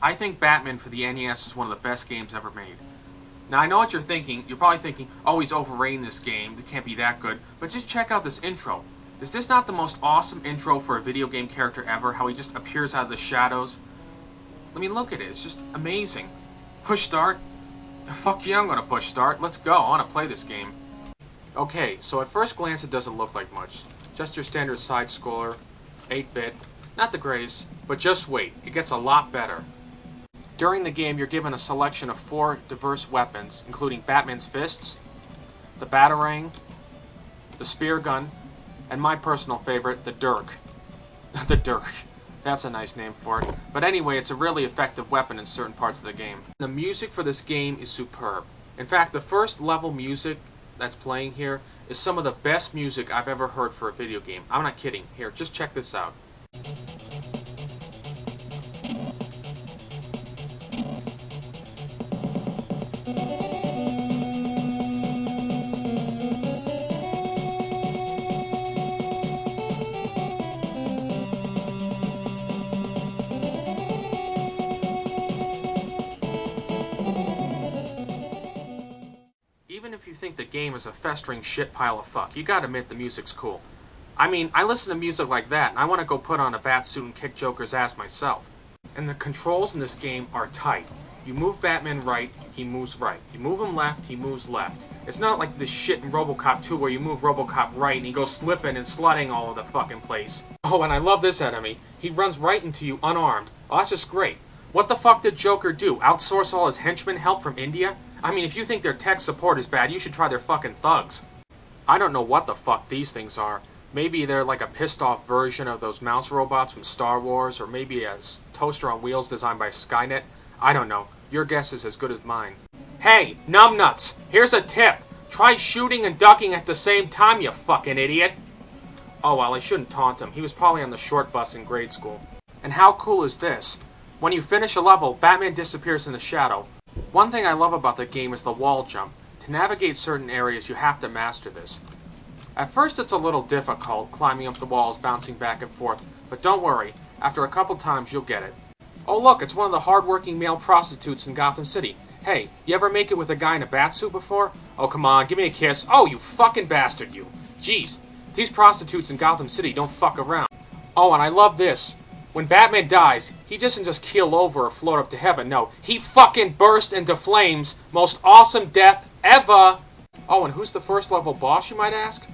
I think Batman for the NES is one of the best games ever made. Now, I know what you're thinking. You're probably thinking, oh, he's overrating this game. It can't be that good. But just check out this intro. Is this not the most awesome intro for a video game character ever? How he just appears out of the shadows? I mean, look at it. It's just amazing. Push start? Fuck yeah, I'm gonna push start. Let's go. I want to play this game. Okay, so at first glance it doesn't look like much. Just your standard side-scroller, 8-bit. Not the greatest, but just wait. It gets a lot better. During the game, you're given a selection of 4 diverse weapons, including Batman's fists, the Batarang, the spear gun, and my personal favorite, the Dirk. The Dirk. That's a nice name for it. But anyway, it's a really effective weapon in certain parts of the game. The music for this game is superb. In fact, the first level music that's playing here is some of the best music I've ever heard for a video game. I'm not kidding. Here, just check this out. Even if you think the game is a festering shit pile of fuck, you gotta admit the music's cool. I mean, I listen to music like that, and I want to go put on a bat suit and kick Joker's ass myself. And the controls in this game are tight. You move Batman right, he moves right. You move him left, he moves left. It's not like this shit in RoboCop 2 where you move RoboCop right and he goes slipping and slutting all over the fucking place. Oh, and I love this enemy. He runs right into you unarmed. Oh, that's just great. What the fuck did Joker do? Outsource all his henchmen help from India? I mean, if you think their tech support is bad, you should try their fucking thugs. I don't know what the fuck these things are. Maybe they're like a pissed-off version of those mouse robots from Star Wars, or maybe a toaster on wheels designed by Skynet. I don't know. Your guess is as good as mine. Hey, numbnuts! Here's a tip! Try shooting and ducking at the same time, you fucking idiot! Oh, well, I shouldn't taunt him. He was probably on the short bus in grade school. And how cool is this? When you finish a level, Batman disappears in the shadow. One thing I love about the game is the wall jump. To navigate certain areas, you have to master this. At first it's a little difficult, climbing up the walls, bouncing back and forth, but don't worry, after a couple times you'll get it. Oh look, it's one of the hard-working male prostitutes in Gotham City. Hey, you ever make it with a guy in a batsuit before? Oh come on, give me a kiss. Oh, you fucking bastard, you. Jeez, these prostitutes in Gotham City don't fuck around. Oh, and I love this. When Batman dies, he doesn't just keel over or float up to heaven, no. He fucking bursts into flames. Most awesome death ever! Oh, and who's the first level boss, you might ask?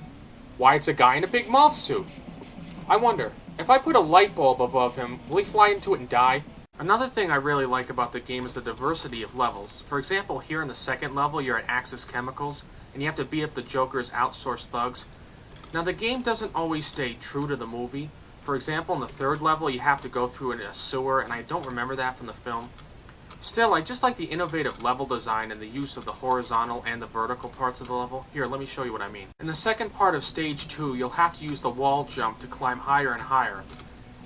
Why, it's a guy in a big moth suit. I wonder, if I put a light bulb above him, will he fly into it and die? Another thing I really like about the game is the diversity of levels. For example, here in the second level, you're at Axis Chemicals, and you have to beat up the Joker's outsourced thugs. Now, the game doesn't always stay true to the movie. For example, in the third level, you have to go through a sewer, and I don't remember that from the film. Still, I just like the innovative level design and the use of the horizontal and the vertical parts of the level. Here, let me show you what I mean. In the second part of Stage 2, you'll have to use the wall jump to climb higher and higher.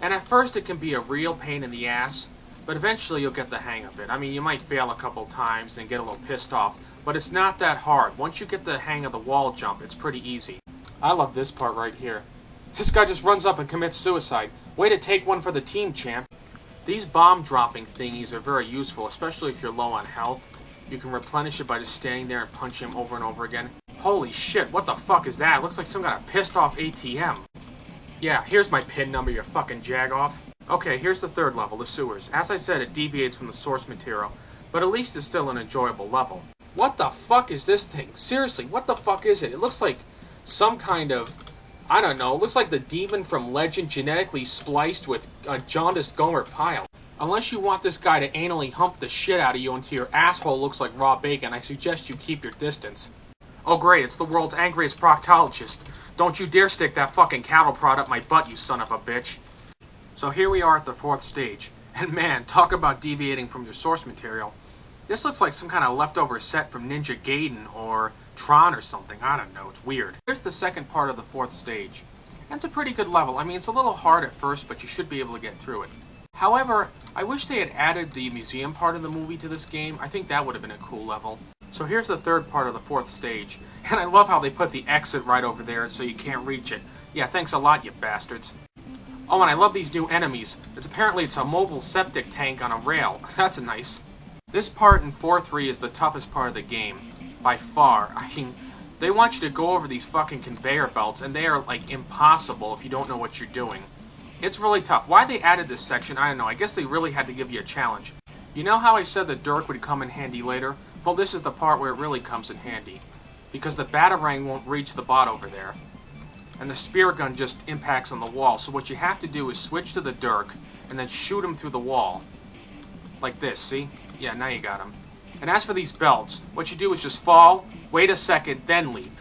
And at first, it can be a real pain in the ass, but eventually you'll get the hang of it. I mean, you might fail a couple times and get a little pissed off, but it's not that hard. Once you get the hang of the wall jump, it's pretty easy. I love this part right here. This guy just runs up and commits suicide. Way to take one for the team, champ. These bomb-dropping thingies are very useful, especially if you're low on health. You can replenish it by just standing there and punch him over and over again. Holy shit, what the fuck is that? It looks like some kind of pissed-off ATM. Yeah, here's my PIN number, you fucking jag-off. Okay, here's the third level, the sewers. As I said, it deviates from the source material, but at least it's still an enjoyable level. What the fuck is this thing? Seriously, what the fuck is it? It looks like some kind of... I don't know, it looks like the demon from Legend genetically spliced with a jaundiced Gomer Pyle. Unless you want this guy to anally hump the shit out of you until your asshole looks like raw bacon, I suggest you keep your distance. Oh great, it's the world's angriest proctologist. Don't you dare stick that fucking cattle prod up my butt, you son of a bitch. So here we are at the fourth stage. And man, talk about deviating from your source material. This looks like some kind of leftover set from Ninja Gaiden or Tron or something. I don't know, it's weird. Here's the second part of the fourth stage. And it's a pretty good level. I mean, it's a little hard at first, but you should be able to get through it. However, I wish they had added the museum part of the movie to this game. I think that would have been a cool level. So here's the third part of the fourth stage. And I love how they put the exit right over there so you can't reach it. Yeah, thanks a lot, you bastards. Oh, and I love these new enemies. Apparently it's a mobile septic tank on a rail. That's nice. This part in 4-3 is the toughest part of the game. By far. I mean, they want you to go over these fucking conveyor belts, and they are, like, impossible if you don't know what you're doing. It's really tough. Why they added this section, I don't know. I guess they really had to give you a challenge. You know how I said the dirk would come in handy later? Well, this is the part where it really comes in handy. Because the batarang won't reach the bot over there. And the spear gun just impacts on the wall. So what you have to do is switch to the dirk, and then shoot him through the wall. Like this, see? Yeah, now you got him. And as for these belts, what you do is just fall, wait a second, then leap.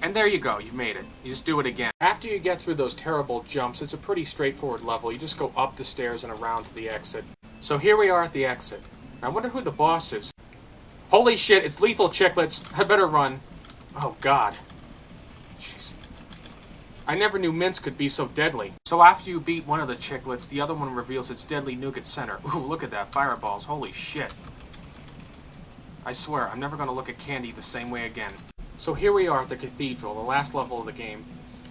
And there you go, you've made it. You just do it again. After you get through those terrible jumps, it's a pretty straightforward level. You just go up the stairs and around to the exit. So here we are at the exit. I wonder who the boss is. Holy shit, it's Lethal Chiclets. I better run. Oh god. Jeez. I never knew mints could be so deadly. So after you beat one of the Chiclets, the other one reveals its deadly nougat center. Ooh, look at that, fireballs. Holy shit. I swear, I'm never going to look at candy the same way again. So here we are at the cathedral, the last level of the game.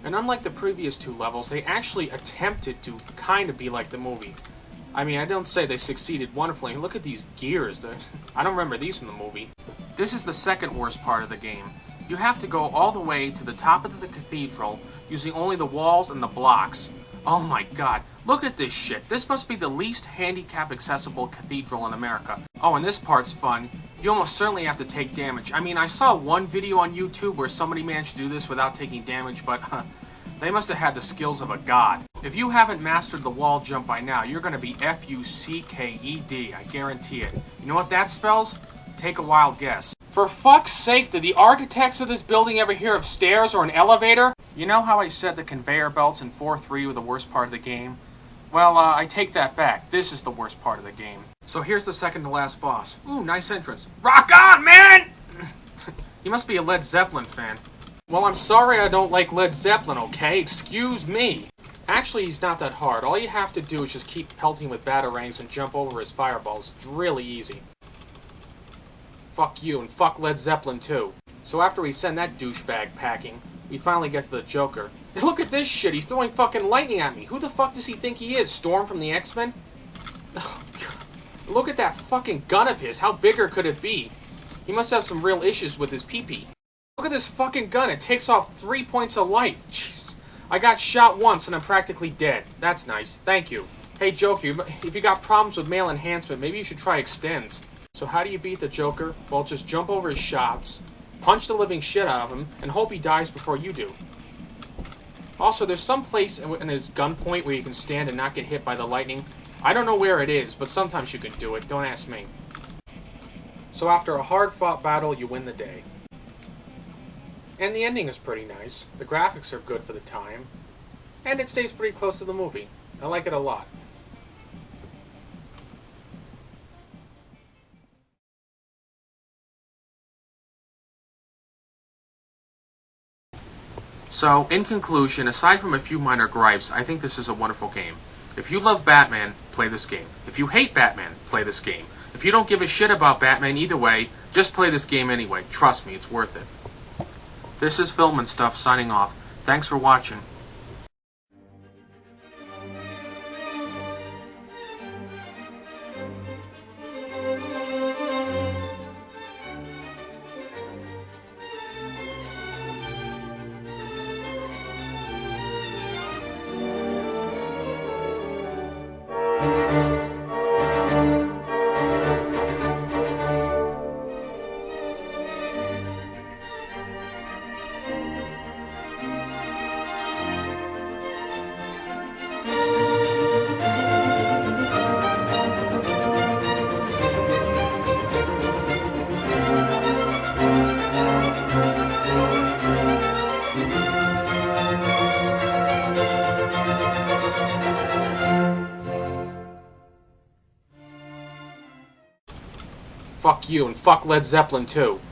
And unlike the previous two levels, they actually attempted to kind of be like the movie. I mean, I don't say they succeeded wonderfully. Look at these gears. I don't remember these in the movie. This is the second worst part of the game. You have to go all the way to the top of the cathedral using only the walls and the blocks. Oh my god, look at this shit. This must be the least handicap accessible cathedral in America. Oh, and this part's fun. You almost certainly have to take damage. I mean, I saw one video on YouTube where somebody managed to do this without taking damage, but they must have had the skills of a god. If you haven't mastered the wall jump by now, you're going to be F-U-C-K-E-D, I guarantee it. You know what that spells? Take a wild guess. For fuck's sake, did the architects of this building ever hear of stairs or an elevator? You know how I said the conveyor belts in 4-3 were the worst part of the game? Well, I take that back. This is the worst part of the game. So here's the second to last boss. Ooh, nice entrance. Rock on, man! You must be a Led Zeppelin fan. Well, I'm sorry I don't like Led Zeppelin, okay? Excuse me. Actually, he's not that hard. All you have to do is just keep pelting with batarangs and jump over his fireballs. It's really easy. Fuck you, and fuck Led Zeppelin, too. So after we send that douchebag packing, we finally get to the Joker. And look at this shit, he's throwing fucking lightning at me. Who the fuck does he think he is, Storm from the X-Men? Oh, God. Look at that fucking gun of his, how bigger could it be? He must have some real issues with his pee-pee. Look at this fucking gun, it takes off 3 points of life. Jeez. I got shot once and I'm practically dead. That's nice, thank you. Hey Joker, if you got problems with male enhancement, maybe you should try Extends. So how do you beat the Joker? Well, just jump over his shots, punch the living shit out of him, and hope he dies before you do. Also, there's some place in his gun point where you can stand and not get hit by the lightning. I don't know where it is, but sometimes you can do it. Don't ask me. So after a hard-fought battle, you win the day. And the ending is pretty nice. The graphics are good for the time. And it stays pretty close to the movie. I like it a lot. So, in conclusion, aside from a few minor gripes, I think this is a wonderful game. If you love Batman, play this game. If you hate Batman, play this game. If you don't give a shit about Batman either way, just play this game anyway. Trust me, it's worth it. This is Film and Stuff signing off. Thanks for watching. Fuck you, and fuck Led Zeppelin too.